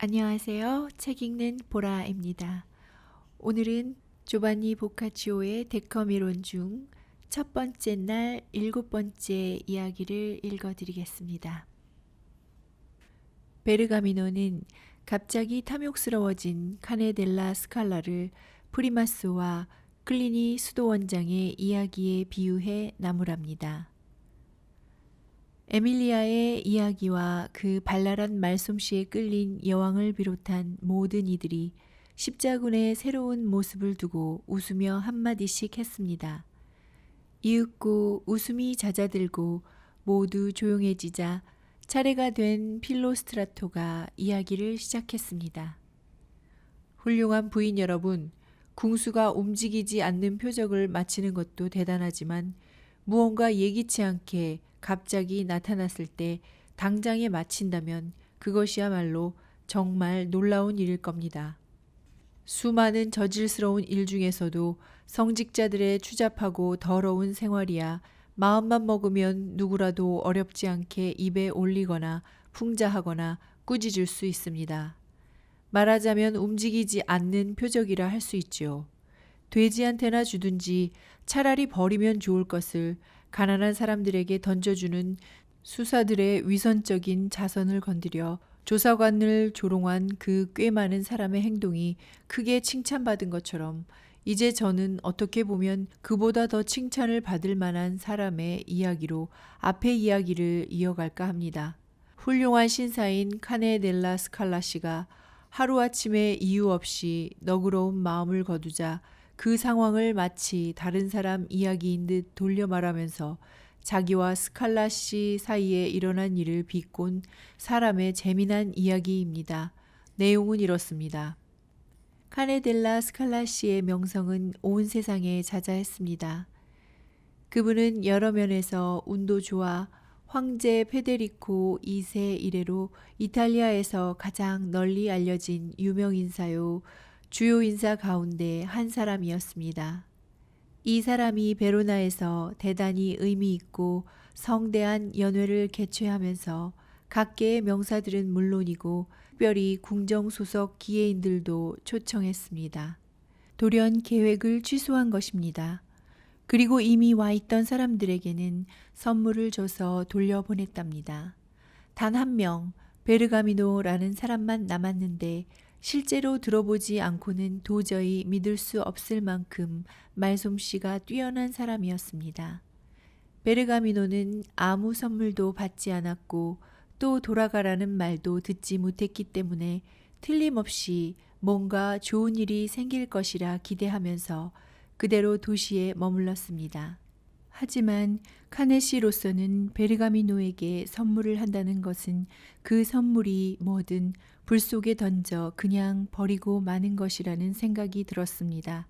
안녕하세요. 책 읽는 보라입니다. 오늘은 조반니 보카치오의 데커미론 중 첫 번째 날 일곱 번째 이야기를 읽어드리겠습니다. 베르가미노는 갑자기 탐욕스러워진 카네 델라 스칼라를 프리마스와 클리니 수도원장의 이야기에 비유해 나무랍니다. 에밀리아의 이야기와 그 발랄한 말솜씨에 끌린 여왕을 비롯한 모든 이들이 십자군의 새로운 모습을 두고 웃으며 한마디씩 했습니다. 이윽고 웃음이 잦아들고 모두 조용해지자 차례가 된 필로스트라토가 이야기를 시작했습니다. 훌륭한 부인 여러분, 궁수가 움직이지 않는 표적을 마치는 것도 대단하지만 무언가 예기치 않게 갑자기 나타났을 때 당장에 마친다면 그것이야말로 정말 놀라운 일일 겁니다. 수많은 저질스러운 일 중에서도 성직자들의 추잡하고 더러운 생활이야 마음만 먹으면 누구라도 어렵지 않게 입에 올리거나 풍자하거나 꾸짖을 수 있습니다. 말하자면 움직이지 않는 표적이라 할 수 있지요. 돼지한테나 주든지 차라리 버리면 좋을 것을 가난한 사람들에게 던져주는 수사들의 위선적인 자선을 건드려 조사관을 조롱한 그 꽤 많은 사람의 행동이 크게 칭찬받은 것처럼 이제 저는 어떻게 보면 그보다 더 칭찬을 받을 만한 사람의 이야기로 앞의 이야기를 이어갈까 합니다. 훌륭한 신사인 카네 델라 스칼라 씨가 하루아침에 이유 없이 너그러운 마음을 거두자 그 상황을 마치 다른 사람 이야기인 듯 돌려 말하면서 자기와 스칼라 씨 사이에 일어난 일을 비꼰 사람의 재미난 이야기입니다. 내용은 이렇습니다. 카네델라 스칼라 씨의 명성은 온 세상에 자자했습니다. 그분은 여러 면에서 운도 좋아 황제 페데리코 2세 이래로 이탈리아에서 가장 널리 알려진 유명 인사요, 주요 인사 가운데 한 사람이었습니다. 이 사람이 베로나에서 대단히 의미 있고 성대한 연회를 개최하면서 각계의 명사들은 물론이고 특별히 궁정소속 기예인들도 초청했습니다. 돌연 계획을 취소한 것입니다. 그리고 이미 와 있던 사람들에게는 선물을 줘서 돌려보냈답니다. 단 한 명, 베르가미노라는 사람만 남았는데 실제로 들어보지 않고는 도저히 믿을 수 없을 만큼 말솜씨가 뛰어난 사람이었습니다. 베르가미노는 아무 선물도 받지 않았고 또 돌아가라는 말도 듣지 못했기 때문에 틀림없이 뭔가 좋은 일이 생길 것이라 기대하면서 그대로 도시에 머물렀습니다. 하지만 카네시로서는 베르가미노에게 선물을 한다는 것은 그 선물이 뭐든 불 속에 던져 그냥 버리고 마는 것이라는 생각이 들었습니다.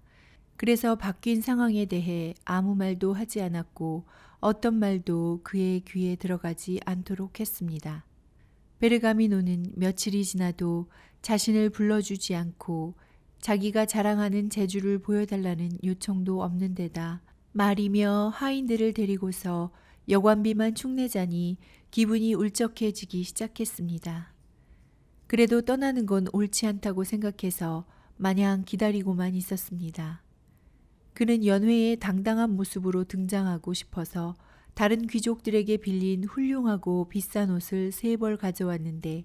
그래서 바뀐 상황에 대해 아무 말도 하지 않았고 어떤 말도 그의 귀에 들어가지 않도록 했습니다. 베르가미노는 며칠이 지나도 자신을 불러주지 않고 자기가 자랑하는 재주를 보여달라는 요청도 없는 데다 말이며 하인들을 데리고서 여관비만 축내자니 기분이 울적해지기 시작했습니다. 그래도 떠나는 건 옳지 않다고 생각해서 마냥 기다리고만 있었습니다. 그는 연회에 당당한 모습으로 등장하고 싶어서 다른 귀족들에게 빌린 훌륭하고 비싼 옷을 3벌 가져왔는데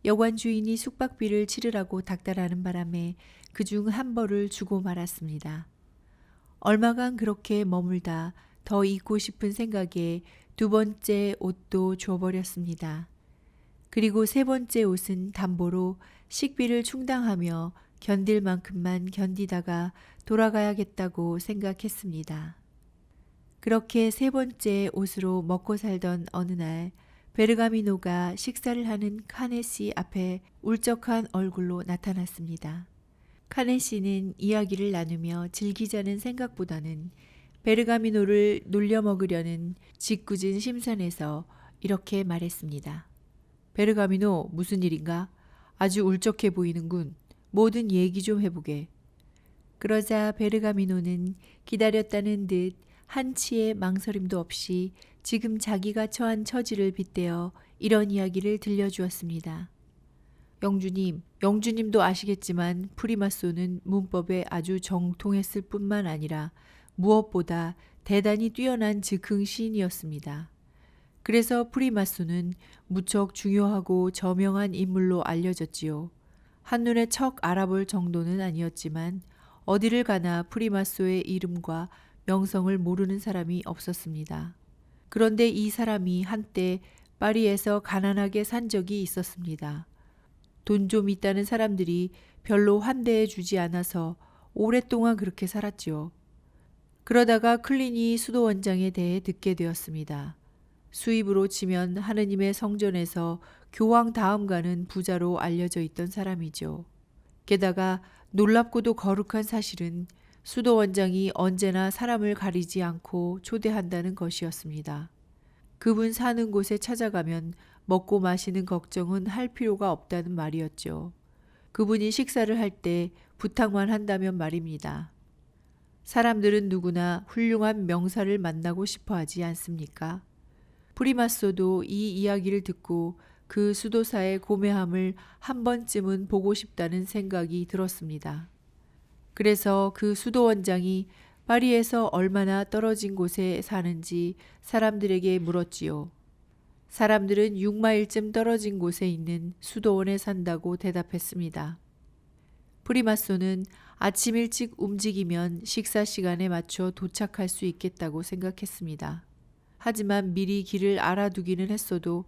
여관 주인이 숙박비를 치르라고 닥달하는 바람에 그중 1벌을 주고 말았습니다. 얼마간 그렇게 머물다 더 입고 싶은 생각에 2번째 옷도 줘버렸습니다. 그리고 3번째 옷은 담보로 식비를 충당하며 견딜 만큼만 견디다가 돌아가야겠다고 생각했습니다. 그렇게 3번째 옷으로 먹고 살던 어느 날 베르가미노가 식사를 하는 카네 씨 앞에 울적한 얼굴로 나타났습니다. 카네 씨는 이야기를 나누며 즐기자는 생각보다는 베르가미노를 놀려먹으려는 짓궂은 심산에서 이렇게 말했습니다. 베르가미노, 무슨 일인가? 아주 울적해 보이는군. 뭐든 얘기 좀 해보게. 그러자 베르가미노는 기다렸다는 듯 한치의 망설임도 없이 지금 자기가 처한 처지를 빗대어 이런 이야기를 들려주었습니다. 영주님도 아시겠지만 프리마소는 문법에 아주 정통했을 뿐만 아니라 무엇보다 대단히 뛰어난 즉흥시인이었습니다. 그래서 프리마소는 무척 중요하고 저명한 인물로 알려졌지요. 한눈에 척 알아볼 정도는 아니었지만 어디를 가나 프리마소의 이름과 명성을 모르는 사람이 없었습니다. 그런데 이 사람이 한때 파리에서 가난하게 산 적이 있었습니다. 돈 좀 있다는 사람들이 별로 환대해 주지 않아서 오랫동안 그렇게 살았지요. 그러다가 클리니 수도원장에 대해 듣게 되었습니다. 수입으로 치면 하느님의 성전에서 교황 다음 가는 부자로 알려져 있던 사람이죠. 게다가 놀랍고도 거룩한 사실은 수도원장이 언제나 사람을 가리지 않고 초대한다는 것이었습니다. 그분 사는 곳에 찾아가면 먹고 마시는 걱정은 할 필요가 없다는 말이었죠. 그분이 식사를 할 때 부탁만 한다면 말입니다. 사람들은 누구나 훌륭한 명사를 만나고 싶어 하지 않습니까? 프리마소도 이 이야기를 듣고 그 수도사의 고매함을 한 번쯤은 보고 싶다는 생각이 들었습니다. 그래서 그 수도원장이 파리에서 얼마나 떨어진 곳에 사는지 사람들에게 물었지요. 사람들은 6마일쯤 떨어진 곳에 있는 수도원에 산다고 대답했습니다. 프리마소는 아침 일찍 움직이면 식사 시간에 맞춰 도착할 수 있겠다고 생각했습니다. 하지만 미리 길을 알아두기는 했어도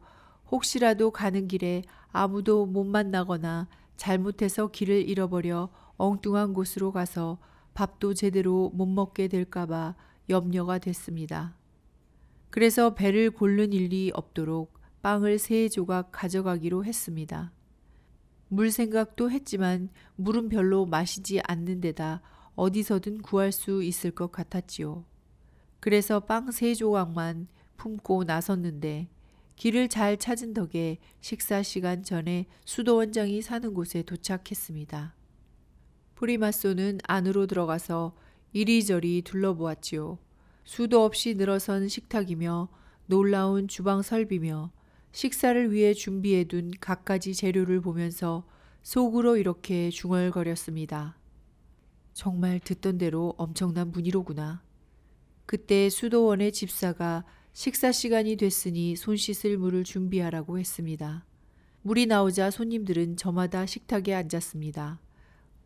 혹시라도 가는 길에 아무도 못 만나거나 잘못해서 길을 잃어버려 엉뚱한 곳으로 가서 밥도 제대로 못 먹게 될까봐 염려가 됐습니다. 그래서 배를 고른 일이 없도록 빵을 3조각 가져가기로 했습니다. 물 생각도 했지만 물은 별로 마시지 않는 데다 어디서든 구할 수 있을 것 같았지요. 그래서 빵 3조각만 품고 나섰는데 길을 잘 찾은 덕에 식사 시간 전에 수도원장이 사는 곳에 도착했습니다. 프리마소는 안으로 들어가서 이리저리 둘러보았지요. 수도 없이 늘어선 식탁이며 놀라운 주방 설비며 식사를 위해 준비해둔 갖가지 재료를 보면서 속으로 이렇게 중얼거렸습니다. 정말 듣던 대로 엄청난 분이로구나. 그때 수도원의 집사가 식사 시간이 됐으니 손 씻을 물을 준비하라고 했습니다. 물이 나오자 손님들은 저마다 식탁에 앉았습니다.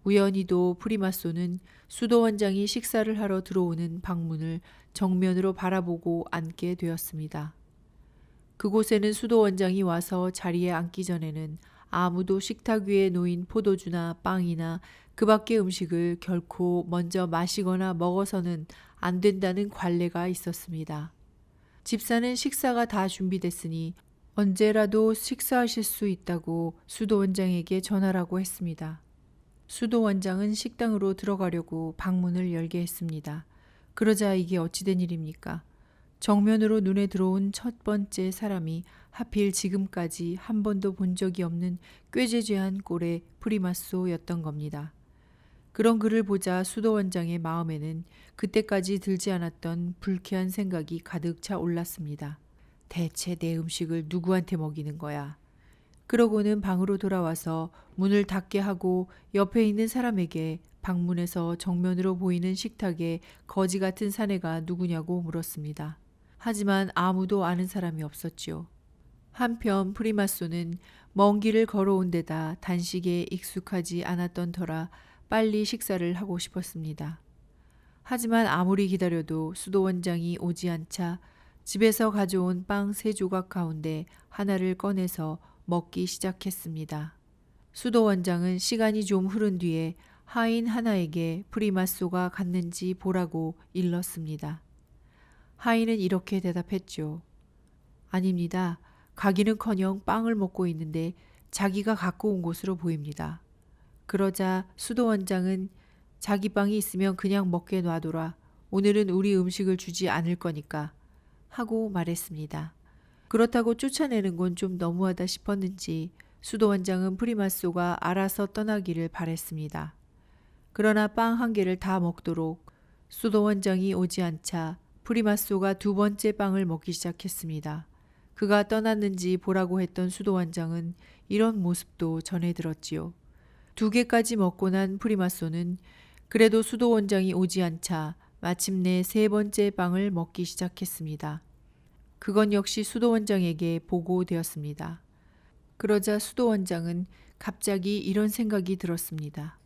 우연히도 프리마소는 수도원장이 식사를 하러 들어오는 방문을 정면으로 바라보고 앉게 되었습니다. 그곳에는 수도원장이 와서 자리에 앉기 전에는 아무도 식탁 위에 놓인 포도주나 빵이나 그 밖의 음식을 결코 먼저 마시거나 먹어서는 안 된다는 관례가 있었습니다. 집사는 식사가 다 준비됐으니 언제라도 식사하실 수 있다고 수도원장에게 전하라고 했습니다. 수도원장은 식당으로 들어가려고 방문을 열게 했습니다. 그러자 이게 어찌된 일입니까? 정면으로 눈에 들어온 첫 번째 사람이 하필 지금까지 한 번도 본 적이 없는 꾀죄죄한 꼴의 프리마소였던 겁니다. 그런 그를 보자 수도원장의 마음에는 그때까지 들지 않았던 불쾌한 생각이 가득 차 올랐습니다. 대체 내 음식을 누구한테 먹이는 거야? 그러고는 방으로 돌아와서 문을 닫게 하고 옆에 있는 사람에게 방문에서 정면으로 보이는 식탁에 거지 같은 사내가 누구냐고 물었습니다. 하지만 아무도 아는 사람이 없었지요. 한편 프리마소는 먼 길을 걸어온 데다 단식에 익숙하지 않았던 터라 빨리 식사를 하고 싶었습니다. 하지만 아무리 기다려도 수도원장이 오지 않자 집에서 가져온 빵 3조각 가운데 하나를 꺼내서 먹기 시작했습니다. 수도원장은 시간이 좀 흐른 뒤에 하인 하나에게 프리마소가 갔는지 보라고 일렀습니다. 하인은 이렇게 대답했죠. 아닙니다. 가기는커녕 빵을 먹고 있는데 자기가 갖고 온 것으로 보입니다. 그러자 수도원장은 자기 빵이 있으면 그냥 먹게 놔둬라. 오늘은 우리 음식을 주지 않을 거니까 하고 말했습니다. 그렇다고 쫓아내는 건 좀 너무하다 싶었는지 수도원장은 프리마소가 알아서 떠나기를 바랬습니다. 그러나 빵 1개를 다 먹도록 수도원장이 오지 않자 프리마소가 2번째 빵을 먹기 시작했습니다. 그가 떠났는지 보라고 했던 수도원장은 이런 모습도 전해 들었지요. 2개까지 먹고 난 프리마소는 그래도 수도원장이 오지 않자 마침내 3번째 빵을 먹기 시작했습니다. 그건 역시 수도원장에게 보고되었습니다. 그러자 수도원장은 갑자기 이런 생각이 들었습니다.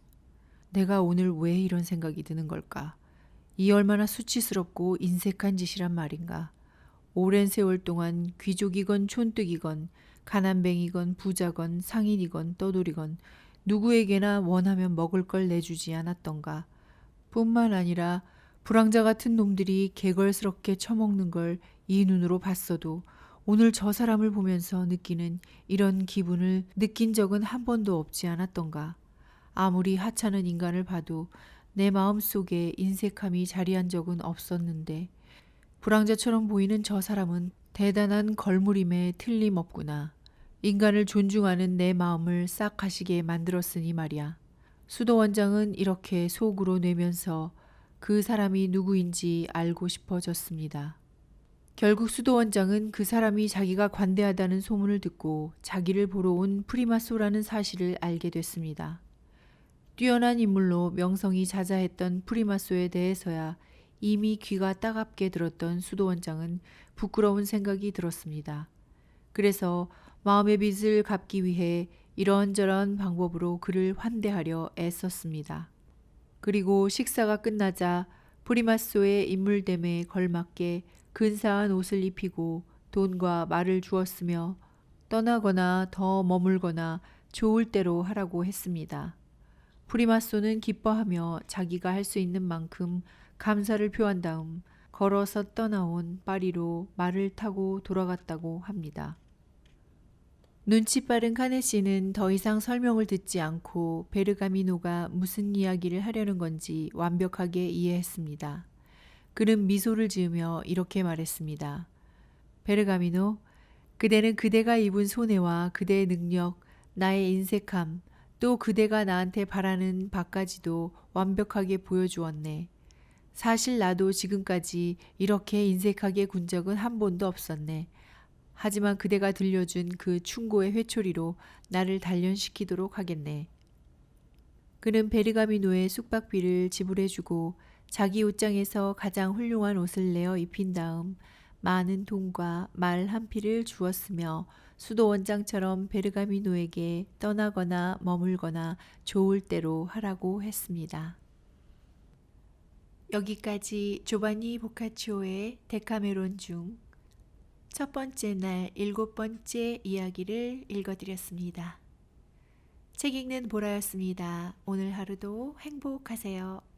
내가 오늘 왜 이런 생각이 드는 걸까? 이 얼마나 수치스럽고 인색한 짓이란 말인가. 오랜 세월 동안 귀족이건 촌뜨기건 가난뱅이건 부자건 상인이건 떠돌이건 누구에게나 원하면 먹을 걸 내주지 않았던가. 뿐만 아니라 불황자 같은 놈들이 개걸스럽게 처먹는 걸 이 눈으로 봤어도 오늘 저 사람을 보면서 느끼는 이런 기분을 느낀 적은 한 번도 없지 않았던가. 아무리 하찮은 인간을 봐도 내 마음속에 인색함이 자리한 적은 없었는데 불황자처럼 보이는 저 사람은 대단한 걸물임에 틀림없구나. 인간을 존중하는 내 마음을 싹 가시게 만들었으니 말이야. 수도원장은 이렇게 속으로 내면서 그 사람이 누구인지 알고 싶어졌습니다. 결국 수도원장은 그 사람이 자기가 관대하다는 소문을 듣고 자기를 보러 온 프리마소라는 사실을 알게 됐습니다. 뛰어난 인물로 명성이 자자했던 프리마소에 대해서야 이미 귀가 따갑게 들었던 수도원장은 부끄러운 생각이 들었습니다. 그래서 마음의 빚을 갚기 위해 이런저런 방법으로 그를 환대하려 애썼습니다. 그리고 식사가 끝나자 프리마소의 인물됨에 걸맞게 근사한 옷을 입히고 돈과 말을 주었으며 떠나거나 더 머물거나 좋을 대로 하라고 했습니다. 프리마소는 기뻐하며 자기가 할 수 있는 만큼 감사를 표한 다음 걸어서 떠나온 파리로 말을 타고 돌아갔다고 합니다. 눈치 빠른 카네 씨는 더 이상 설명을 듣지 않고 베르가미노가 무슨 이야기를 하려는 건지 완벽하게 이해했습니다. 그는 미소를 지으며 이렇게 말했습니다. 베르가미노, 그대는 그대가 입은 손해와 그대의 능력, 나의 인색함, 또 그대가 나한테 바라는 바까지도 완벽하게 보여주었네. 사실 나도 지금까지 이렇게 인색하게 군 적은 한 번도 없었네. 하지만 그대가 들려준 그 충고의 회초리로 나를 단련시키도록 하겠네. 그는 베르가미노의 숙박비를 지불해주고 자기 옷장에서 가장 훌륭한 옷을 내어 입힌 다음 많은 돈과 말 한 피를 주었으며 수도원장처럼 베르가미노에게 떠나거나 머물거나 좋을 대로 하라고 했습니다. 여기까지 조바니 보카치오의 데카메론 중 첫 번째 날 7번째 이야기를 읽어드렸습니다. 책 읽는 보라였습니다. 오늘 하루도 행복하세요.